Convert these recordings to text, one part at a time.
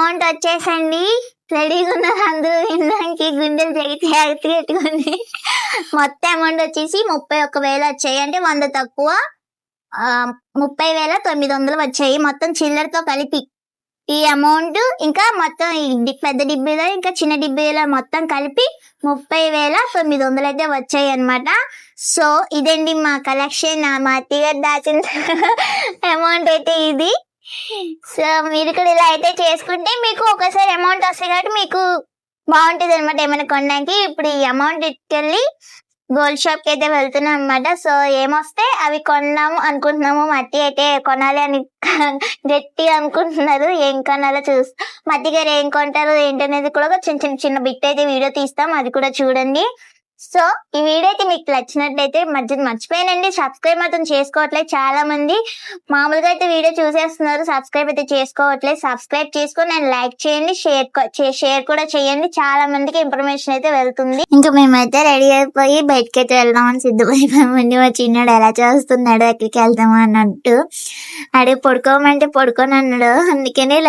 Amount వచ్చేసండి. రెడీగా ఉన్నారు అందరూ వినడానికి, గుండెలు జగితే పెట్టుకుని. మొత్తం అమౌంట్ వచ్చేసి 31,000 వచ్చాయి. అంటే 100 తక్కువ 30,900 వచ్చాయి మొత్తం చిల్లరతో కలిపి. ఈ అమౌంట్ ఇంకా మొత్తం పెద్ద డిబ్బీలో ఇంకా చిన్న డిబ్బీలో మొత్తం కలిపి 30,900 అయితే వచ్చాయి అనమాట. సో ఇదండి మా కలెక్షన్. మా అత్తయ్య దాచిన అమౌంట్ అయితే ఇది. సో మీరు కూడా ఇలా అయితే చేసుకుంటే మీకు ఒకసారి అమౌంట్ వస్తాయి కాబట్టి మీకు బాగుంటుంది అనమాట ఏమైనా కొనడానికి. ఇప్పుడు ఈ అమౌంట్ ఇట్టుకెళ్ళి గోల్డ్ షాప్ కి అయితే వెళ్తున్నాం అనమాట. సో ఏమొస్తే అవి కొన్నాము అనుకుంటున్నాము. మట్టి అయితే కొనాలి అని గట్టిగా అనుకుంటున్నారు. ఏం కొనాలో మట్టి గారు ఏం కొంటారు ఏంటనేది కూడా చిన్న బిట్ అయితే వీడియో తీస్తాం, అది కూడా చూడండి. సో ఈ వీడియో అయితే మీకు నచ్చినట్లయితే మర్చిపోయానండి, సబ్స్క్రైబ్ మాత్రం చేసుకోవట్లేదు. చాలా మంది మామూలుగా అయితే వీడియో చూసేస్తున్నారు, సబ్స్క్రైబ్ అయితే చేసుకోవట్లేదు. సబ్స్క్రైబ్ చేసుకొని నేను లైక్ చేయండి, షేర్ కూడా చేయండి. చాలా మందికి ఇన్ఫర్మేషన్ అయితే వెళ్తుంది. ఇంకా మేమైతే రెడీ అయిపోయి బయటకి అయితే వెళ్దామని సిద్ధమైపోయామండి. మా చిన్నాడు ఎలా చేస్తున్నాడు ఎక్కడికి వెళ్దాము అన్నట్టు. అడిగి పడుకోమంటే పడుకోని అన్నాడు. అందుకనే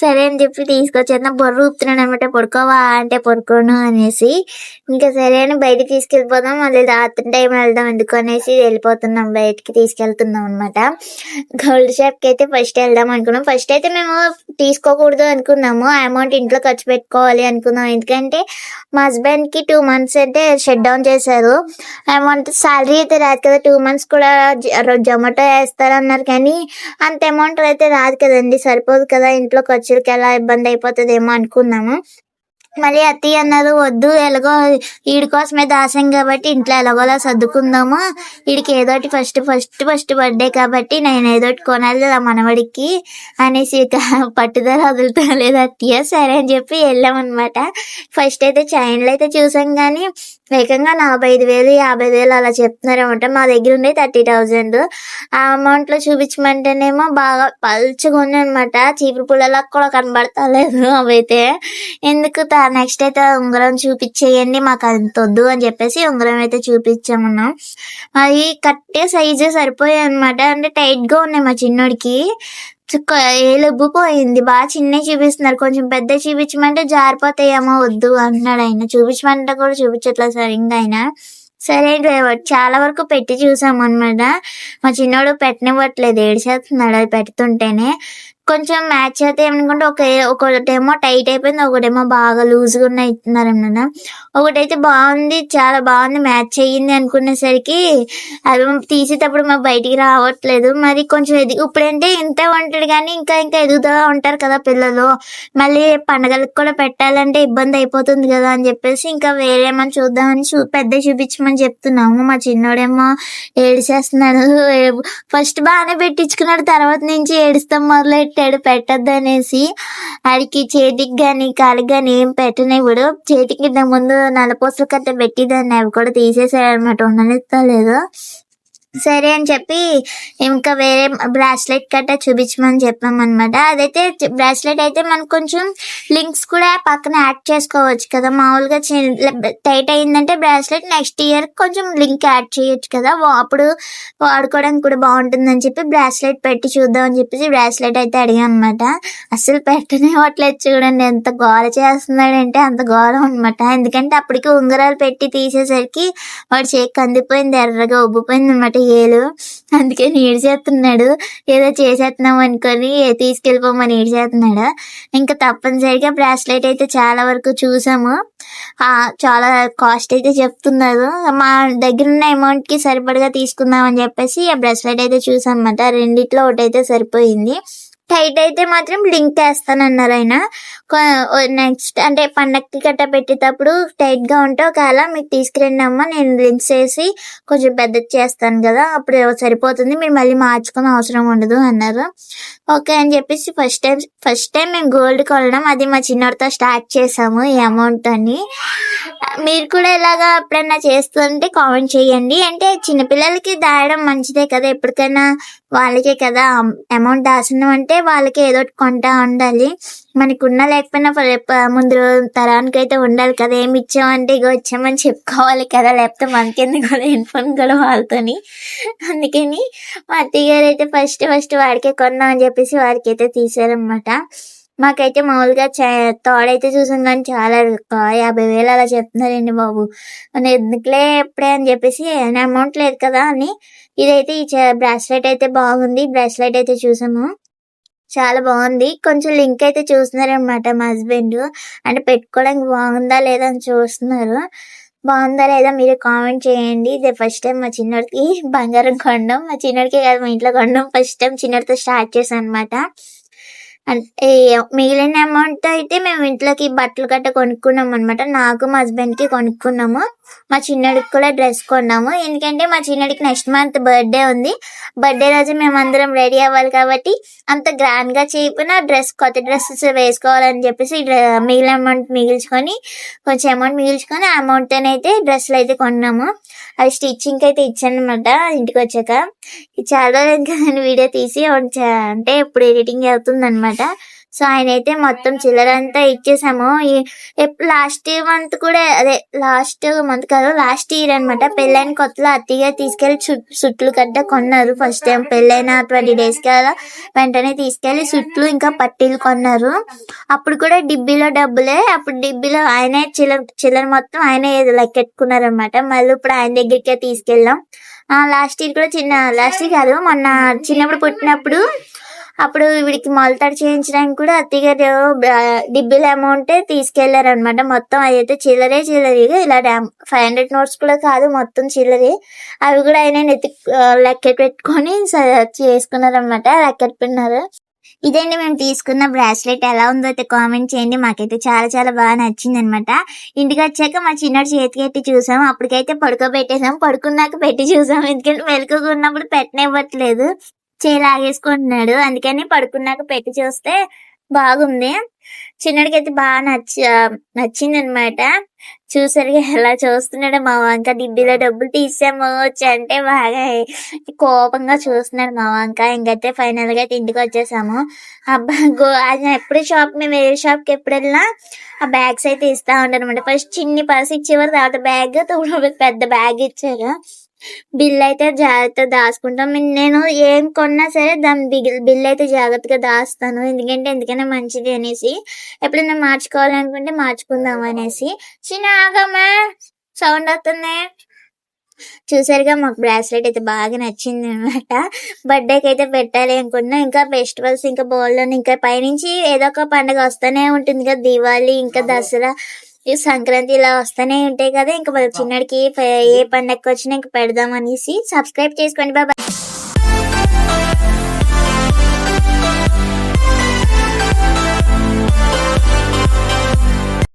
సరే అని చెప్పి తీసుకొచ్చేది. బొర్ర ఊపుతున్నాడు అనమాట. పడుకోవా అంటే పడుకోను అనేసి ఇంకా సరే అని బయటికి తీసుకెళ్ళిపోదాం, మళ్ళీ రాత్రి టైం వెళ్దాం ఎందుకు అనేసి వెళ్ళిపోతున్నాం, బయటికి తీసుకెళ్తున్నాం అనమాట. గోల్డ్ షాప్ కి అయితే ఫస్ట్ వెళ్దాం అనుకున్నాం. ఫస్ట్ అయితే మేము తీసుకోకూడదు అనుకున్నాము, అమౌంట్ ఇంట్లో ఖర్చు పెట్టుకోవాలి అనుకున్నాం. ఎందుకంటే మా హస్బెండ్ కి 2 months అంటే షట్ డౌన్ చేశారు. అమౌంట్ సాలరీ అయితే రాదు కదా, 2 months కూడా జొమాటో వేస్తారన్నారు. కానీ అంత అమౌంట్ అయితే రాదు కదండి, సరిపోదు కదా, ఇంట్లో ఖర్చులకి ఎలా ఇబ్బంది అయిపోతుందేమో అనుకున్నాము. మళ్ళీ అత్తయ్య అన్నారు వద్దు, ఎలాగో వీడి కోసమే దాసాం కాబట్టి ఇంట్లో ఎలాగోలా సర్దుకుందాము, వీడికి ఏదోటి ఫస్ట్ బర్త్డే కాబట్టి నేను ఏదోటి కొనాలి మనవడికి అనేసి పట్టుదల వదులుతలేదు అత్తయ్య. సరే అని చెప్పి వెళ్ళామన్నమాట. ఫస్ట్ అయితే చైన్లు అయితే చూసాం కానీ ఏకంగా 45,000 50,000 అలా చెప్తున్నారన్నమాట. మా దగ్గర ఉండే 30,000. ఆ అమౌంట్ లో చూపించమంటేనేమో బాగా పల్చగా ఉంది అనమాట, చీపురు పుల్లలా కూడా కనబడతలేదు అవైతే. ఎందుకు నెక్స్ట్ అయితే ఉంగరం చూపించేయండి మాకు అంత వద్దు అని చెప్పేసి ఉంగరం అయితే చూపించామన్నాం. అది కరెక్ట్ సైజే సరిపోయాయి అనమాట. అంటే టైట్ గా ఉన్నాయి మా చిన్నోడికి, ఏలు ఉబ్బిపోయింది. బాగా చిన్న చూపిస్తున్నారు, కొంచెం పెద్ద చూపించమంటే జారిపోతాయేమో వద్దు అంటున్నాడు ఆయన. చూపించమంటే కూడా చూపించట్లేదు సరిగ్గా ఆయన. సరే చాలా వరకు పెట్టి చూసాం అనమాట. మా చిన్నోడు పెట్టనివ్వట్లేదు, ఏడిచేస్తున్నాడు అది పెడుతుంటేనే. కొంచెం మ్యాచ్ అయితే ఏమనుకుంటే ఒకటేమో టైట్ అయిపోయింది, ఒకటేమో బాగా లూజ్గా ఉన్నాయి ఇస్తున్నారన్నమాట. ఒకటైతే బాగుంది, చాలా బాగుంది, మ్యాచ్ అయ్యింది అనుకునేసరికి అది తీసేటప్పుడు మాకు బయటికి రావట్లేదు. మరి కొంచెం ఇప్పుడంటే ఇంత ఉంటాడు కానీ ఇంకా ఎదుగుతూ ఉంటారు కదా పిల్లలు, మళ్ళీ పండగలకు కూడా పెట్టాలంటే ఇబ్బంది అయిపోతుంది కదా అని చెప్పేసి ఇంకా వేరేమని చూద్దామని పెద్ద చూపించమని చెప్తున్నాము. మా చిన్నోడేమో ఏడిచేస్తున్నాడు. ఫస్ట్ బాగానే పెట్టించుకున్నాడు, తర్వాత నుంచి ఏడుస్తాం మొదలెట్టాడు పెట్టద్దు అనేసి. ఆడికి చేతికి గాని కాలికి గాని ఏం పెట్టనివ్వడు. చేతికి ముందు నల్లపూసలు కట్ట పెట్టిదాన్ని, అవి కూడా తీసేసాడు అనమాట, ఉండనిస్తలేదు. సరే అని చెప్పి ఇంకా వేరే బ్రాస్లెట్ కట్ట చూపించమని చెప్పామన్నమాట. అదైతే బ్రాస్లెట్ అయితే మనకు కొంచెం లింక్స్ కూడా పక్కన యాడ్ చేసుకోవచ్చు కదా, మామూలుగా టైట్ అయిందంటే బ్రాస్లెట్ నెక్స్ట్ ఇయర్ కొంచెం లింక్ యాడ్ చేయొచ్చు కదా, అప్పుడు వాడుకోవడానికి కూడా బాగుంటుందని చెప్పి బ్రాస్లెట్ పెట్టి చూద్దాం అని చెప్పేసి బ్రాస్లెట్ అయితే అడిగాం అనమాట. అసలు పెట్టనివ్వట్లేదు, చూడండి ఎంత గోల చేస్తున్నాడంటే అంత గోలం అనమాట. ఎందుకంటే అప్పటికి ఉంగరాలు పెట్టి తీసేసరికి వాడు చేయి కందిపోయింది, ఎర్రగా ఉబ్బిపోయింది అనమాట ఏలు. అందుకే ఏడిచేస్తున్నాడు, ఏదో చేసేస్తున్నాం అనుకొని తీసుకెళ్ళిపోమని ఏడిచేస్తున్నాడు. ఇంకా తప్పనిసరిగా బ్రాస్లెట్ అయితే చాలా వరకు చూసాము, చాలా కాస్ట్ అయితే చెప్తున్నారు. మా దగ్గర ఉన్న అమౌంట్ కి సరిపడగా తీసుకుందాం అని చెప్పేసి ఆ బ్రాస్లెట్ అయితే చూసాం అన్నమాట. రెండిట్లో ఒకటైతే సరిపోయింది. టైట్ అయితే మాత్రం లింక్ వేస్తానన్నారు ఆయన. నెక్స్ట్ అంటే పండక్కి గట్ట పెట్టేటప్పుడు టైట్ గా ఉంటే ఒకవేళ మీకు తీసుకురండి అమ్మ, నేను లింక్స్ వేసి కొంచెం పెద్దది చేస్తాను కదా, అప్పుడు సరిపోతుంది, మీరు మళ్ళీ మార్చుకునే అవసరం ఉండదు అన్నారు. ఓకే అని చెప్పేసి ఫస్ట్ టైం మేము గోల్డ్ కొనడం అది మా చిన్నోడితో స్టార్ట్ చేసాము ఈ అమౌంట్ అని. మీరు కూడా ఇలాగా ఎప్పుడైనా చేస్తుంటే కామెంట్ చేయండి. అంటే చిన్నపిల్లలకి దాయడం మంచిదే కదా, ఎప్పటికైనా వాళ్ళకే కదా అమౌంట్ దాచడం అంటే వాళ్ళకి ఏదో కొంటా ఉండాలి. మనకున్నా లేకపోయినా ముందు తరానికి అయితే ఉండాలి కదా, ఏమి ఇచ్చామంటే ఇగో ఇచ్చామని చెప్పుకోవాలి కదా, లేకపోతే మనకెందుకు కూడా ఇన్ఫోన్ కూడా వాళ్ళతోని. అందుకని మా అత్తయ్య గారు అయితే ఫస్ట్ వాడికే కొన్నాం అని చెప్పేసి వాడికి అయితే తీసారనమాట. మాకైతే మామూలుగా తాడైతే చూసాం కానీ చాలా 50,000 అలా చెప్తున్నారండి బాబు. మనం ఎందుకులే ఇప్పుడే అని చెప్పేసి అమౌంట్ లేదు కదా అని ఇదైతే ఈ బ్రాస్లెట్ అయితే బాగుంది. బ్రాస్లెట్ అయితే చూసాము, చాలా బాగుంది. కొంచెం లింక్ అయితే చూస్తున్నారనమాట మా హస్బెండ్, అంటే పెట్టుకోవడానికి బాగుందా లేదా అని చూస్తున్నారు. బాగుందా లేదా మీరు కామెంట్ చేయండి. ఇదే ఫస్ట్ టైం మా చిన్నోడికి బంగారం కొనడం, మా చిన్నోడికే కాదు మా ఇంట్లో కొనడం ఫస్ట్ టైం. చిన్నోడితో స్టార్ట్ చేశాను అనమాట. అంటే మిగిలిన అమౌంట్ అయితే మేము ఇంట్లోకి బట్టలు గట్ట కొనుక్కున్నాం అనమాట. నాకు మా హస్బెండ్కి కొనుక్కున్నాము. మా చిన్నడికి కూడా డ్రెస్ కొన్నాము, ఎందుకంటే మా చిన్నడికి నెక్స్ట్ మంత్ బర్త్డే ఉంది. బర్త్డే రోజు మేము అందరం రెడీ అవ్వాలి కాబట్టి అంత గ్రాండ్ గా చేయకపోయినా కొత్త డ్రెస్సెస్ వేసుకోవాలని చెప్పేసి మిగిలిన అమౌంట్ మిగిల్చుకొని, కొంచెం అమౌంట్ మిగిల్చుకొని ఆ అమౌంట్ అయితే డ్రెస్సులు అయితే కొన్నాము. అది స్టిచ్చింగ్ అయితే ఇచ్చాను అనమాట ఇంటికి వచ్చాక. చాలా రోజులు కదండి వీడియో తీసి అంటే ఇప్పుడు ఎడిటింగ్ అవుతుంది అనమాట. సో ఆయన అయితే మొత్తం చిల్లరంతా ఇచ్చేసాము. లాస్ట్ మంత్ కూడా లాస్ట్ మంత్ కాదు లాస్ట్ ఇయర్ అనమాట, పెళ్ళైన కొత్తలో అత్తయ్య తీసుకెళ్లి సుట్లు గడ్డ కొన్నారు. ఫస్ట్ టైం పెళ్ళైన 20 days కి అలా వెంటనే తీసుకెళ్లి సుట్లు ఇంకా పట్టీలు కొన్నారు. అప్పుడు కూడా డిబ్బీలో డబ్బులే, అప్పుడు డిబ్బీలో ఆయనే చిల్లర మొత్తం ఆయనే లెక్కెట్టుకున్నారు అనమాట. మళ్ళీ ఇప్పుడు ఆయన దగ్గరికే తీసుకెళ్ళాం. లాస్ట్ ఇయర్ కూడా లాస్ట్ ఇయర్ కాదు మొన్న చిన్నప్పుడు పుట్టినప్పుడు అప్పుడు వీడికి మొలతాడు చేయించడానికి కూడా అత్తయ్య గారు డిబ్బీల అమౌంట్ తీసుకెళ్లారు అనమాట. మొత్తం అయితే చిల్లరే ఇలా 500 notes కూడా కాదు, మొత్తం చిల్లరే. అవి కూడా ఆయన లెక్క పెట్టుకొని చేసుకున్నారు అనమాట, లెక్కెట్టుకున్నారు. ఇదండి మేము తీసుకున్న బ్రాస్లెట్. ఎలా ఉందో అయితే కామెంట్ చేయండి. మాకైతే చాలా చాలా బాగా నచ్చింది అనమాట. ఇంటికి వచ్చాక మా చిన్నోడు చేతికి ఎట్టి చూసాం, అప్పటికైతే పడుకోబెట్టేసాం. పడుకున్నాక పెట్టి చూసాం, ఎందుకంటే మెలకుగా ఉన్నప్పుడు పెట్టనివ్వట్లేదు, లాగేసుకుంటున్నాడు. అందుకని పడుకున్నాక పెట్టి చూస్తే బాగుంది. చిన్నడికి అయితే బాగా నచ్చింది అనమాట. చూసారు ఎలా చూస్తున్నాడు మా వంక. డిబ్బీలో డబ్బులు తీసాము అంటే బాగా కోపంగా చూస్తున్నాడు మా వంక. ఇంకైతే ఫైనల్ గా అయితే ఇంటికి వచ్చేసాము. అది ఎప్పుడు మేము వేరే షాప్ కి ఎప్పుడు వెళ్ళినా ఆ బ్యాగ్స్ అయితే ఇస్తా ఉంటారు అనమాట. ఫస్ట్ చిన్ని పర్స్ ఇచ్చేవారు, తర్వాత బ్యాగ్, పెద్ద బ్యాగ్ ఇచ్చారు. బిల్ అయితే జాగ్రత్తగా దాచుకుంటాం. నేను ఏం కొన్నా సరే దాని బిల్ అయితే జాగ్రత్తగా దాస్తాను, ఎందుకైనా మంచిది అనేసి. ఎప్పుడైనా మార్చుకోవాలనుకుంటే మార్చుకుందాం అనేసి. చిన్న ఆగమ్మా, సౌండ్ వస్తుంది. చూసారుగా మాకు బ్రాస్లెట్ అయితే బాగా నచ్చింది అనమాట. బర్త్డేకి అయితే పెట్టాలి అనుకున్నా. ఇంకా ఫెస్టివల్స్ ఇంకా బోల్డ్, ఇంకా పైనుంచి ఏదో ఒక పండుగ వస్తూనే ఉంటుంది కదా, దీవాళి ఇంకా దసరా, ఈ సంక్రాంతి ఇలా వస్తూనే ఉంటాయి కదా. ఇంకా చిన్నడికి ఏ పండగకి వచ్చినా ఇంకా పెడదాం అనేసి. సబ్స్క్రైబ్ చేసుకోండి, బాయ్.